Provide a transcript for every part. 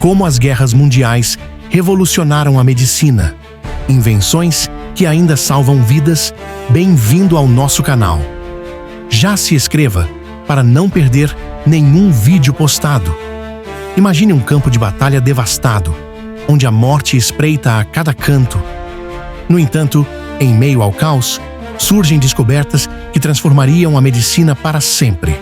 como as guerras mundiais revolucionaram a medicina. Invenções que ainda salvam vidas. Bem-vindo ao nosso canal. Já se inscreva para não perder nenhum vídeo postado. Imagine um campo de batalha devastado, onde a morte espreita a cada canto. No entanto, em meio ao caos, surgem descobertas que transformariam a medicina para sempre.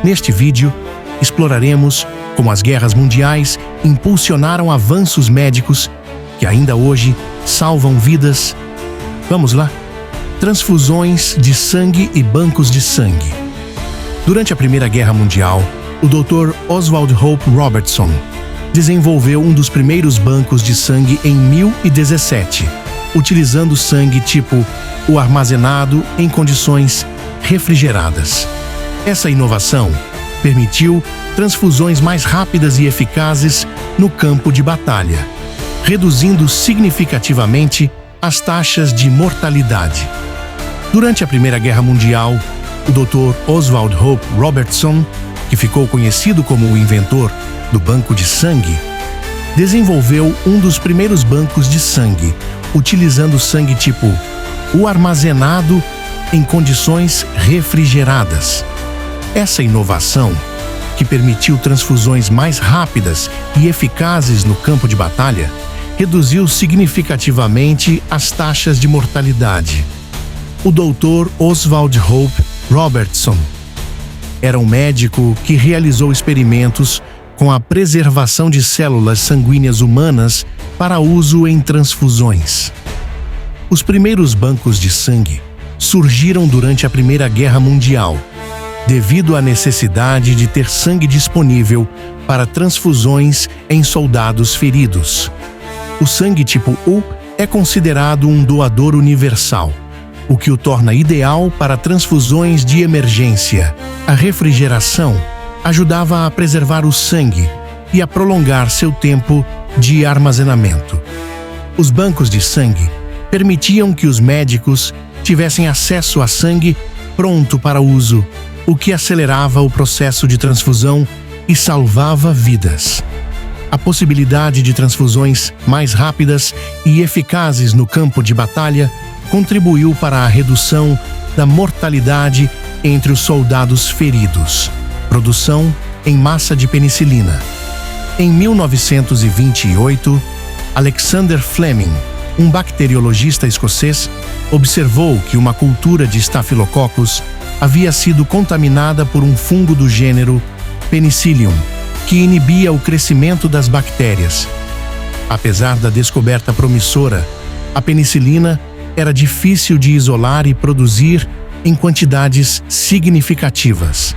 Neste vídeo, exploraremos como as guerras mundiais impulsionaram avanços médicos que ainda hoje salvam vidas. Vamos lá? Transfusões de sangue e bancos de sangue. Durante a Primeira Guerra Mundial, o Dr. Oswald Hope Robertson desenvolveu um dos primeiros bancos de sangue em 1017, utilizando sangue tipo o armazenado em condições refrigeradas. Essa inovação permitiu transfusões mais rápidas e eficazes no campo de batalha, reduzindo significativamente as taxas de mortalidade. Durante a Primeira Guerra Mundial, o Dr. Oswald Hope Robertson, que ficou conhecido como o inventor do banco de sangue, desenvolveu um dos primeiros bancos de sangue, utilizando sangue tipo o armazenado em condições refrigeradas. Essa inovação, que permitiu transfusões mais rápidas e eficazes no campo de batalha, reduziu significativamente as taxas de mortalidade. O Dr. Oswald Hope Robertson era um médico que realizou experimentos com a preservação de células sanguíneas humanas para uso em transfusões. Os primeiros bancos de sangue surgiram durante a Primeira Guerra Mundial, devido à necessidade de ter sangue disponível para transfusões em soldados feridos. O sangue tipo U é considerado um doador universal, o que o torna ideal para transfusões de emergência. A refrigeração ajudava a preservar o sangue e a prolongar seu tempo de armazenamento. Os bancos de sangue permitiam que os médicos tivessem acesso a sangue pronto para uso, o que acelerava o processo de transfusão e salvava vidas. A possibilidade de transfusões mais rápidas e eficazes no campo de batalha contribuiu para a redução da mortalidade entre os soldados feridos. Produção em massa de penicilina. Em 1928, Alexander Fleming, um bacteriologista escocês, observou que uma cultura de Staphylococcus havia sido contaminada por um fungo do gênero Penicillium, que inibia o crescimento das bactérias. Apesar da descoberta promissora, a penicilina era difícil de isolar e produzir em quantidades significativas.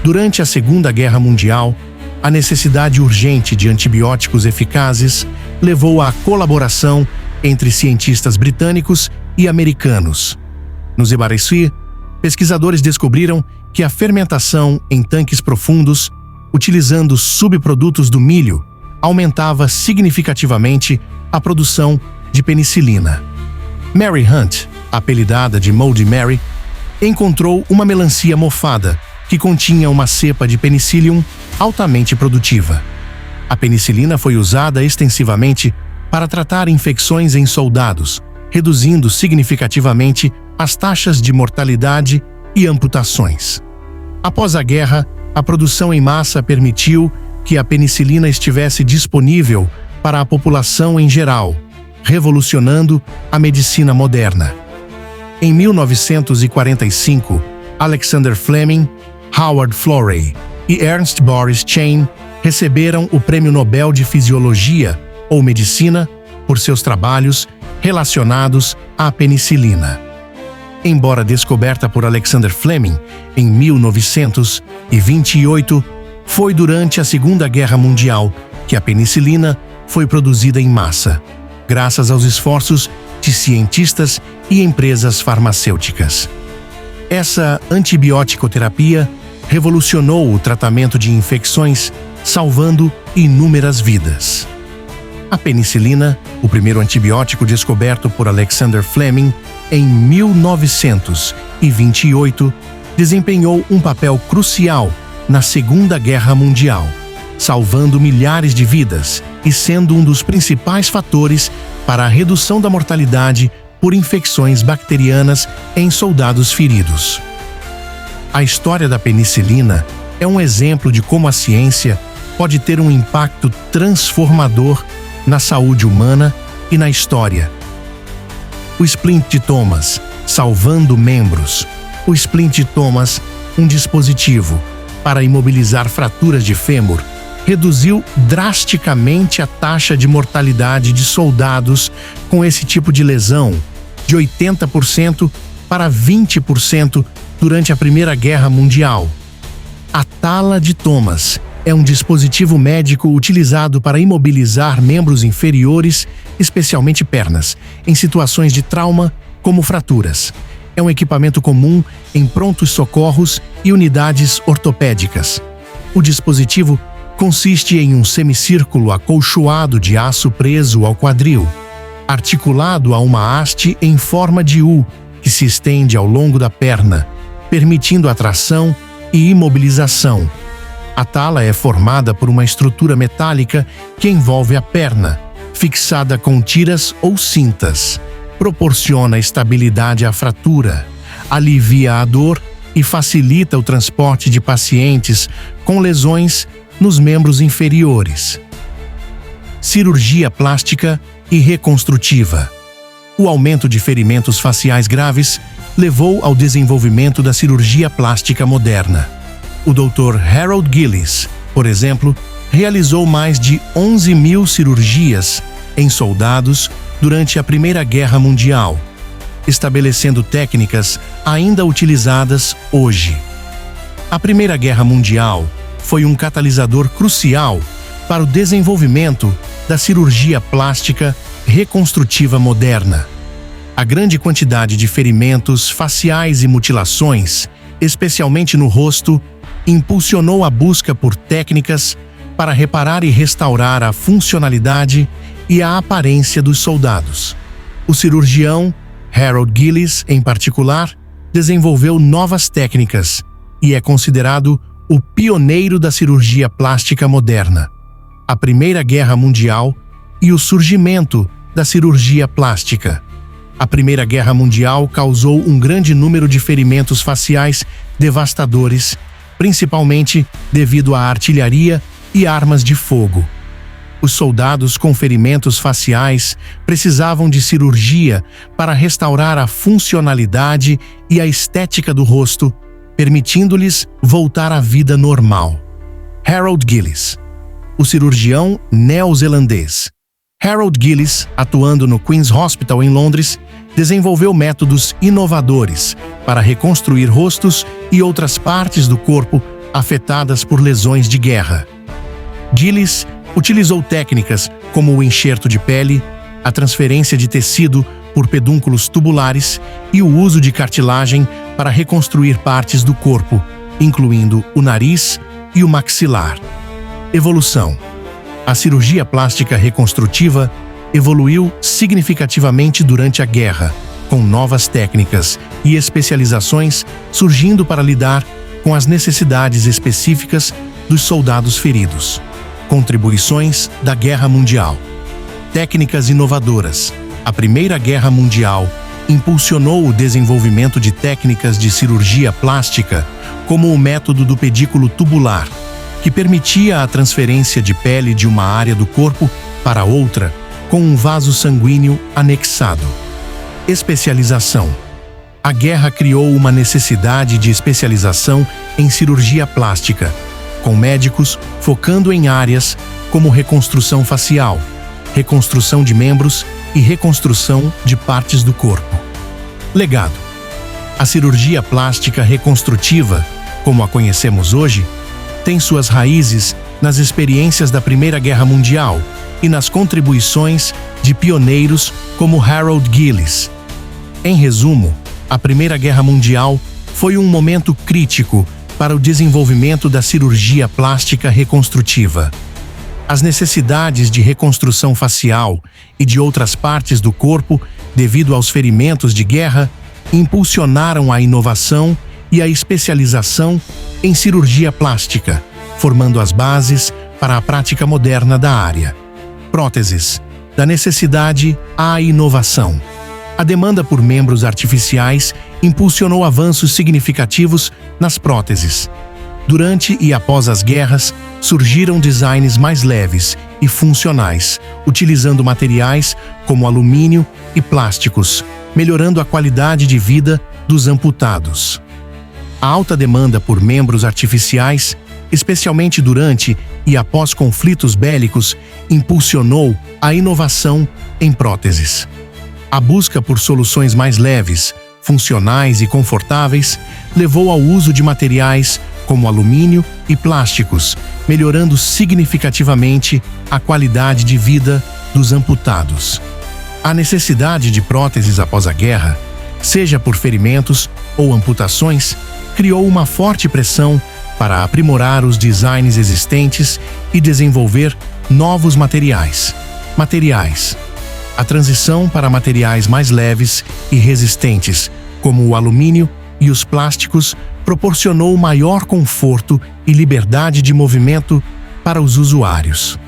Durante a Segunda Guerra Mundial, a necessidade urgente de antibióticos eficazes levou à colaboração entre cientistas britânicos e americanos. Nos Embarassi, pesquisadores descobriram que a fermentação em tanques profundos, utilizando subprodutos do milho, aumentava significativamente a produção de penicilina. Mary Hunt, apelidada de Moldy Mary, encontrou uma melancia mofada que continha uma cepa de Penicillium altamente produtiva. A penicilina foi usada extensivamente para tratar infecções em soldados, reduzindo significativamente as taxas de mortalidade e amputações. Após a guerra, a produção em massa permitiu que a penicilina estivesse disponível para a população em geral, revolucionando a medicina moderna. Em 1945, Alexander Fleming, Howard Florey e Ernst Boris Chain receberam o Prêmio Nobel de Fisiologia ou Medicina por seus trabalhos relacionados à penicilina. Embora descoberta por Alexander Fleming em 1928, foi durante a Segunda Guerra Mundial que a penicilina foi produzida em massa, graças aos esforços de cientistas e empresas farmacêuticas. Essa antibiótico-terapia revolucionou o tratamento de infecções, salvando inúmeras vidas. A penicilina, o primeiro antibiótico descoberto por Alexander Fleming em 1928, desempenhou um papel crucial na Segunda Guerra Mundial, salvando milhares de vidas e sendo um dos principais fatores para a redução da mortalidade por infecções bacterianas em soldados feridos. A história da penicilina é um exemplo de como a ciência pode ter um impacto transformador na saúde humana e na história. O Splint Thomas, salvando membros. O Splint Thomas, um dispositivo para imobilizar fraturas de fêmur, reduziu drasticamente a taxa de mortalidade de soldados com esse tipo de lesão, de 80% para 20% durante a Primeira Guerra Mundial. A tala de Thomas é um dispositivo médico utilizado para imobilizar membros inferiores, especialmente pernas, em situações de trauma, como fraturas. É um equipamento comum em prontos socorros e unidades ortopédicas. O dispositivo consiste em um semicírculo acolchoado de aço preso ao quadril, articulado a uma haste em forma de U que se estende ao longo da perna, permitindo a tração e imobilização. A tala é formada por uma estrutura metálica que envolve a perna, fixada com tiras ou cintas. Proporciona estabilidade à fratura, alivia a dor e facilita o transporte de pacientes com lesões nos membros inferiores. Cirurgia plástica e reconstrutiva. O aumento de ferimentos faciais graves levou ao desenvolvimento da cirurgia plástica moderna. O Dr. Harold Gillis, por exemplo, realizou mais de 11.000 cirurgias em soldados durante a Primeira Guerra Mundial, estabelecendo técnicas ainda utilizadas hoje. A Primeira Guerra Mundial foi um catalisador crucial para o desenvolvimento da cirurgia plástica reconstrutiva moderna. A grande quantidade de ferimentos faciais e mutilações, especialmente no rosto, impulsionou a busca por técnicas para reparar e restaurar a funcionalidade e a aparência dos soldados. O cirurgião Harold Gillis, em particular, desenvolveu novas técnicas e é considerado o pioneiro da cirurgia plástica moderna. A Primeira Guerra Mundial e o surgimento da cirurgia plástica. A Primeira Guerra Mundial causou um grande número de ferimentos faciais devastadores, principalmente devido à artilharia e armas de fogo. Os soldados com ferimentos faciais precisavam de cirurgia para restaurar a funcionalidade e a estética do rosto, permitindo-lhes voltar à vida normal. Harold Gillis, o cirurgião neozelandês. Harold Gillis, atuando no Queen's Hospital em Londres, desenvolveu métodos inovadores para reconstruir rostos e outras partes do corpo afetadas por lesões de guerra. Gillis utilizou técnicas como o enxerto de pele, a transferência de tecido por pedúnculos tubulares e o uso de cartilagem para reconstruir partes do corpo, incluindo o nariz e o maxilar. Evolução. A cirurgia plástica reconstrutiva evoluiu significativamente durante a guerra, com novas técnicas e especializações surgindo para lidar com as necessidades específicas dos soldados feridos. Contribuições da Guerra Mundial. Técnicas inovadoras. A Primeira Guerra Mundial impulsionou o desenvolvimento de técnicas de cirurgia plástica, como o método do pedículo tubular, que permitia a transferência de pele de uma área do corpo para outra com um vaso sanguíneo anexado. Especialização. A guerra criou uma necessidade de especialização em cirurgia plástica, com médicos focando em áreas como reconstrução facial, reconstrução de membros e reconstrução de partes do corpo. Legado. A cirurgia plástica reconstrutiva, como a conhecemos hoje, tem suas raízes nas experiências da Primeira Guerra Mundial e nas contribuições de pioneiros como Harold Gillis. Em resumo, a Primeira Guerra Mundial foi um momento crítico para o desenvolvimento da cirurgia plástica reconstrutiva. As necessidades de reconstrução facial e de outras partes do corpo, devido aos ferimentos de guerra, impulsionaram a inovação e a especialização em cirurgia plástica, formando as bases para a prática moderna da área. Próteses. Da necessidade à inovação. A demanda por membros artificiais impulsionou avanços significativos nas próteses. Durante e após as guerras, surgiram designs mais leves e funcionais, utilizando materiais como alumínio e plásticos, melhorando a qualidade de vida dos amputados. A alta demanda por membros artificiais, especialmente durante e após conflitos bélicos, impulsionou a inovação em próteses. A busca por soluções mais leves, funcionais e confortáveis levou ao uso de materiais como alumínio e plásticos, melhorando significativamente a qualidade de vida dos amputados. A necessidade de próteses após a guerra, seja por ferimentos ou amputações, criou uma forte pressão para aprimorar os designs existentes e desenvolver novos materiais. A transição para materiais mais leves e resistentes, como o alumínio e os plásticos, proporcionou maior conforto e liberdade de movimento para os usuários.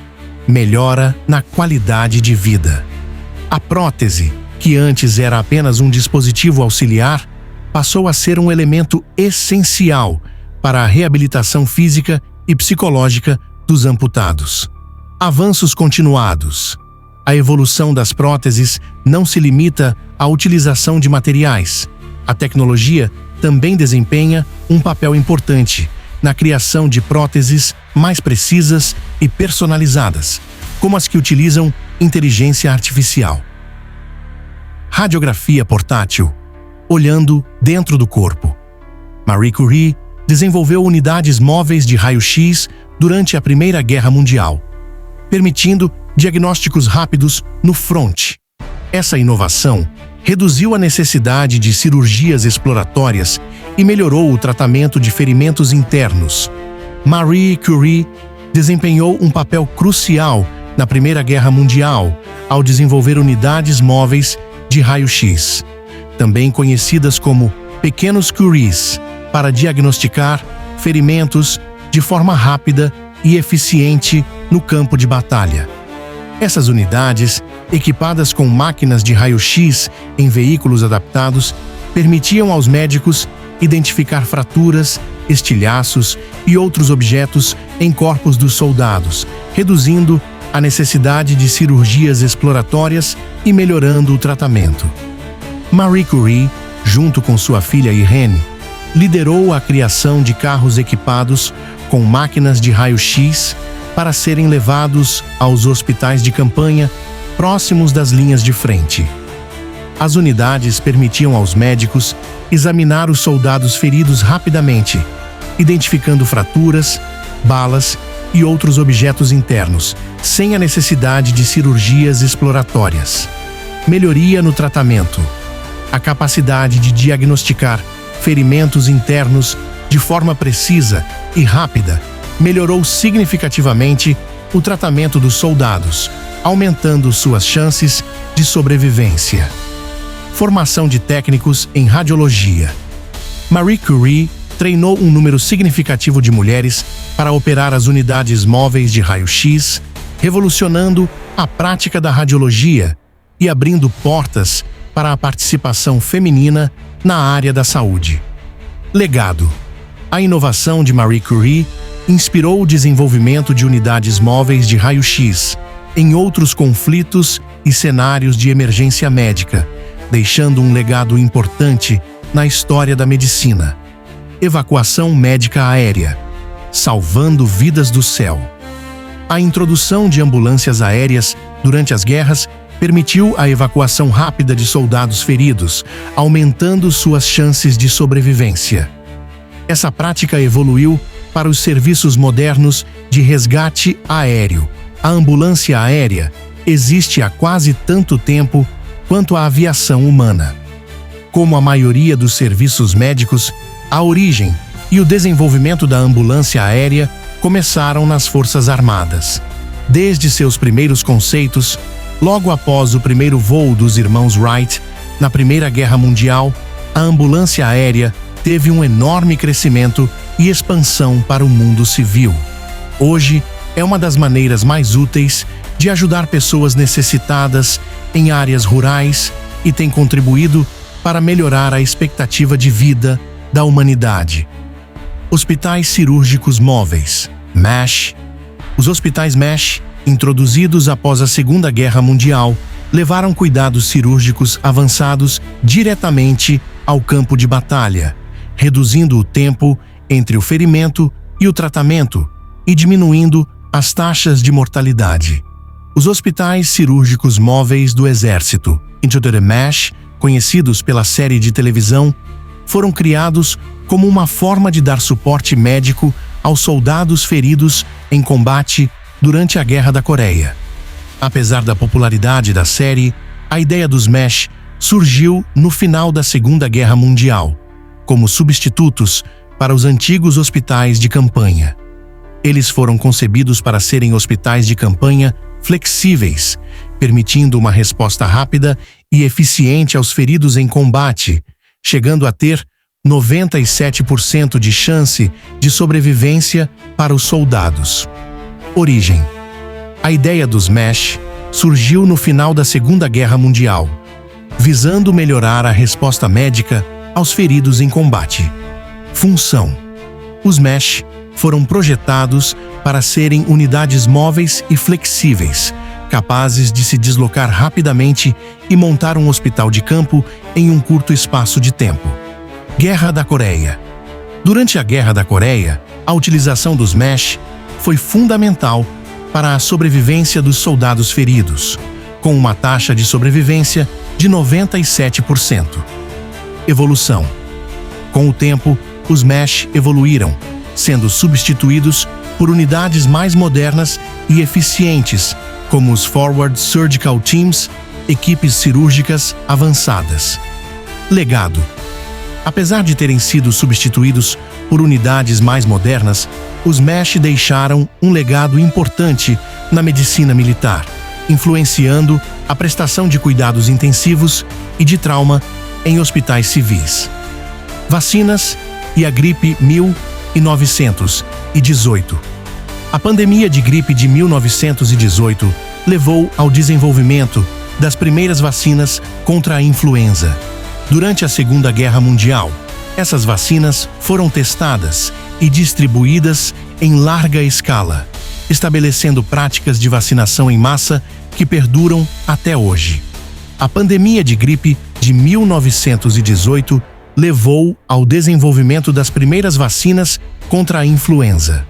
Melhora na qualidade de vida. A prótese, que antes era apenas um dispositivo auxiliar, passou a ser um elemento essencial para a reabilitação física e psicológica dos amputados. Avanços continuados. A evolução das próteses não se limita à utilização de materiais. A tecnologia também desempenha um papel importante na criação de próteses mais precisas e personalizadas, como as que utilizam inteligência artificial. Radiografia portátil. Olhando dentro do corpo. Marie Curie desenvolveu unidades móveis de raio-x durante a Primeira Guerra Mundial, permitindo diagnósticos rápidos no fronte. Essa inovação reduziu a necessidade de cirurgias exploratórias e melhorou o tratamento de ferimentos internos. Marie Curie desempenhou um papel crucial na Primeira Guerra Mundial ao desenvolver unidades móveis de raio-x, também conhecidas como pequenos Curies, para diagnosticar ferimentos de forma rápida e eficiente no campo de batalha. Essas unidades, equipadas com máquinas de raio-x em veículos adaptados, permitiam aos médicos identificar fraturas, estilhaços e outros objetos em corpos dos soldados, reduzindo a necessidade de cirurgias exploratórias e melhorando o tratamento. Marie Curie, junto com sua filha Irene, liderou a criação de carros equipados com máquinas de raio-x para serem levados aos hospitais de campanha próximos das linhas de frente. As unidades permitiam aos médicos examinar os soldados feridos rapidamente, identificando fraturas, balas e outros objetos internos, sem a necessidade de cirurgias exploratórias. Melhoria no tratamento. A capacidade de diagnosticar ferimentos internos de forma precisa e rápida melhorou significativamente o tratamento dos soldados, aumentando suas chances de sobrevivência. Formação de técnicos em radiologia. Marie Curie treinou um número significativo de mulheres para operar as unidades móveis de raio-x, revolucionando a prática da radiologia e abrindo portas para a participação feminina na área da saúde. Legado. A inovação de Marie Curie inspirou o desenvolvimento de unidades móveis de raio-x em outros conflitos e cenários de emergência médica, deixando um legado importante na história da medicina. Evacuação médica aérea, salvando vidas do céu. A introdução de ambulâncias aéreas durante as guerras permitiu a evacuação rápida de soldados feridos, aumentando suas chances de sobrevivência. Essa prática evoluiu para os serviços modernos de resgate aéreo. A ambulância aérea existe há quase tanto tempo quanto a aviação humana. Como a maioria dos serviços médicos, a origem e o desenvolvimento da ambulância aérea começaram nas Forças Armadas. Desde seus primeiros conceitos, logo após o primeiro voo dos irmãos Wright, na Primeira Guerra Mundial, a ambulância aérea teve um enorme crescimento e expansão para o mundo civil. Hoje, é uma das maneiras mais úteis de ajudar pessoas necessitadas em áreas rurais e tem contribuído para melhorar a expectativa de vida da humanidade. Hospitais cirúrgicos móveis, MESH. Os hospitais MESH, introduzidos após a Segunda Guerra Mundial, levaram cuidados cirúrgicos avançados diretamente ao campo de batalha, reduzindo o tempo entre o ferimento e o tratamento e diminuindo as taxas de mortalidade. Os hospitais cirúrgicos móveis do Exército, Into the MESH, conhecidos pela série de televisão, foram criados como uma forma de dar suporte médico aos soldados feridos em combate durante a Guerra da Coreia. Apesar da popularidade da série, a ideia dos MESH surgiu no final da Segunda Guerra Mundial, como substitutos para os antigos hospitais de campanha. Eles foram concebidos para serem hospitais de campanha flexíveis, permitindo uma resposta rápida e eficiente aos feridos em combate, chegando a ter 97% de chance de sobrevivência para os soldados. Origem: a ideia dos MESH surgiu no final da Segunda Guerra Mundial, visando melhorar a resposta médica aos feridos em combate. Função: os MESH foram projetados para serem unidades móveis e flexíveis, capazes de se deslocar rapidamente e montar um hospital de campo em um curto espaço de tempo. Guerra da Coreia. Durante a Guerra da Coreia, a utilização dos MESH foi fundamental para a sobrevivência dos soldados feridos, com uma taxa de sobrevivência de 97%. Evolução: com o tempo, os MESH evoluíram, sendo substituídos por unidades mais modernas e eficientes, como os Forward Surgical Teams, equipes cirúrgicas avançadas. Legado: apesar de terem sido substituídos por unidades mais modernas, os MESH deixaram um legado importante na medicina militar, influenciando a prestação de cuidados intensivos e de trauma em hospitais civis. Vacinas e a gripe 1918. A pandemia de gripe de 1918 levou ao desenvolvimento das primeiras vacinas contra a influenza. Durante a Segunda Guerra Mundial, essas vacinas foram testadas e distribuídas em larga escala, estabelecendo práticas de vacinação em massa que perduram até hoje. A pandemia de gripe de 1918 levou ao desenvolvimento das primeiras vacinas contra a influenza.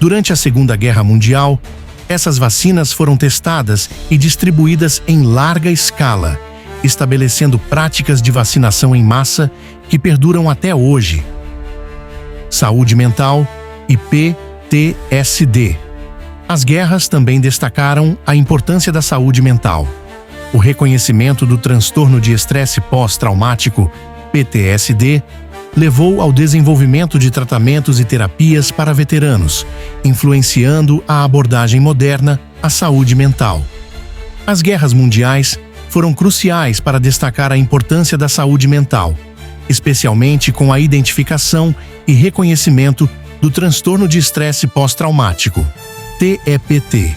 Durante a Segunda Guerra Mundial, essas vacinas foram testadas e distribuídas em larga escala, estabelecendo práticas de vacinação em massa que perduram até hoje. Saúde mental e PTSD. As guerras também destacaram a importância da saúde mental. O reconhecimento do transtorno de estresse pós-traumático, PTSD, levou ao desenvolvimento de tratamentos e terapias para veteranos, influenciando a abordagem moderna à saúde mental. As guerras mundiais foram cruciais para destacar a importância da saúde mental, especialmente com a identificação e reconhecimento do transtorno de estresse pós-traumático, TEPT.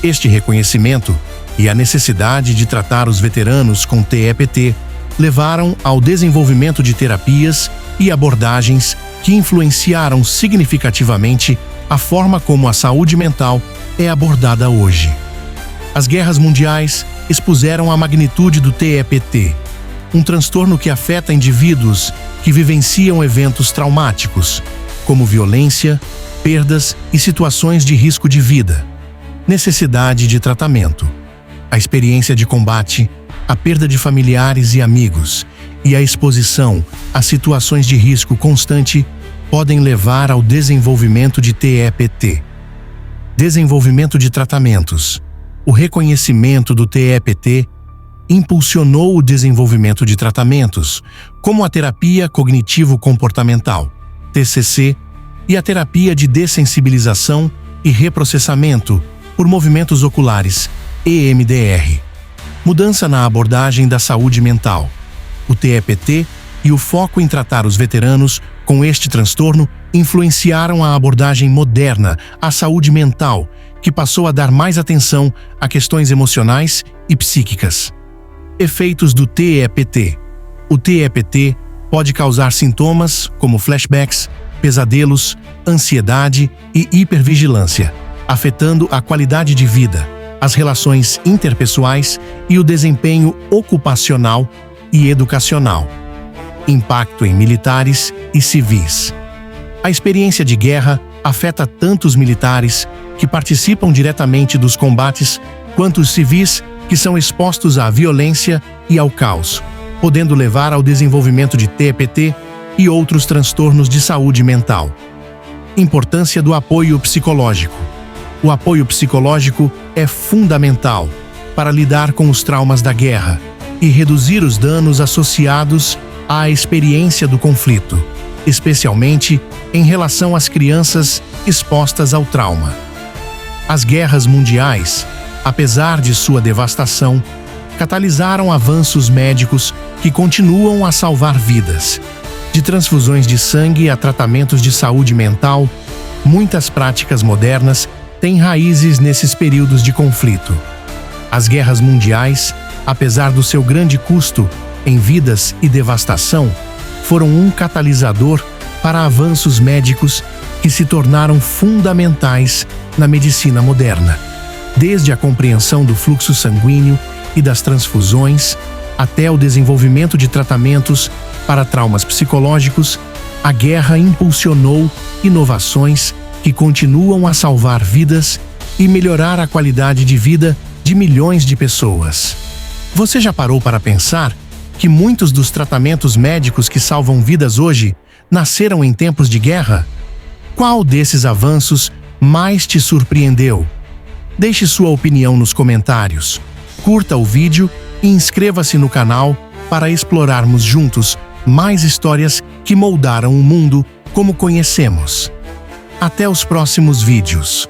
Este reconhecimento e a necessidade de tratar os veteranos com TEPT levaram ao desenvolvimento de terapias e abordagens que influenciaram significativamente a forma como a saúde mental é abordada hoje. As guerras mundiais expuseram a magnitude do TEPT, um transtorno que afeta indivíduos que vivenciam eventos traumáticos, como violência, perdas e situações de risco de vida. Necessidade de tratamento. A experiência de combate, a perda de familiares e amigos e a exposição a situações de risco constante podem levar ao desenvolvimento de TEPT. Desenvolvimento de tratamentos. O reconhecimento do TEPT impulsionou o desenvolvimento de tratamentos, como a terapia cognitivo-comportamental, TCC, e a terapia de dessensibilização e reprocessamento por movimentos oculares, EMDR. Mudança na abordagem da saúde mental. O TEPT e o foco em tratar os veteranos com este transtorno, influenciaram a abordagem moderna à saúde mental, que passou a dar mais atenção a questões emocionais e psíquicas. Efeitos do TEPT. O TEPT pode causar sintomas como flashbacks, pesadelos, ansiedade e hipervigilância, afetando a qualidade de vida, as relações interpessoais e o desempenho ocupacional e educacional. Impacto em militares e civis. A experiência de guerra afeta tanto os militares, que participam diretamente dos combates, quanto os civis, que são expostos à violência e ao caos, podendo levar ao desenvolvimento de TEPT e outros transtornos de saúde mental. Importância do apoio psicológico. O apoio psicológico é fundamental para lidar com os traumas da guerra e reduzir os danos associados à experiência do conflito, especialmente em relação às crianças expostas ao trauma. As guerras mundiais, apesar de sua devastação, catalisaram avanços médicos que continuam a salvar vidas. De transfusões de sangue a tratamentos de saúde mental, muitas práticas modernas têm raízes nesses períodos de conflito. As guerras mundiais, apesar do seu grande custo em vidas e devastação, foram um catalisador para avanços médicos que se tornaram fundamentais na medicina moderna. Desde a compreensão do fluxo sanguíneo e das transfusões, até o desenvolvimento de tratamentos para traumas psicológicos, a guerra impulsionou inovações que continuam a salvar vidas e melhorar a qualidade de vida de milhões de pessoas. Você já parou para pensar que muitos dos tratamentos médicos que salvam vidas hoje nasceram em tempos de guerra? Qual desses avanços mais te surpreendeu? Deixe sua opinião nos comentários, curta o vídeo e inscreva-se no canal para explorarmos juntos mais histórias que moldaram o mundo como conhecemos. Até os próximos vídeos.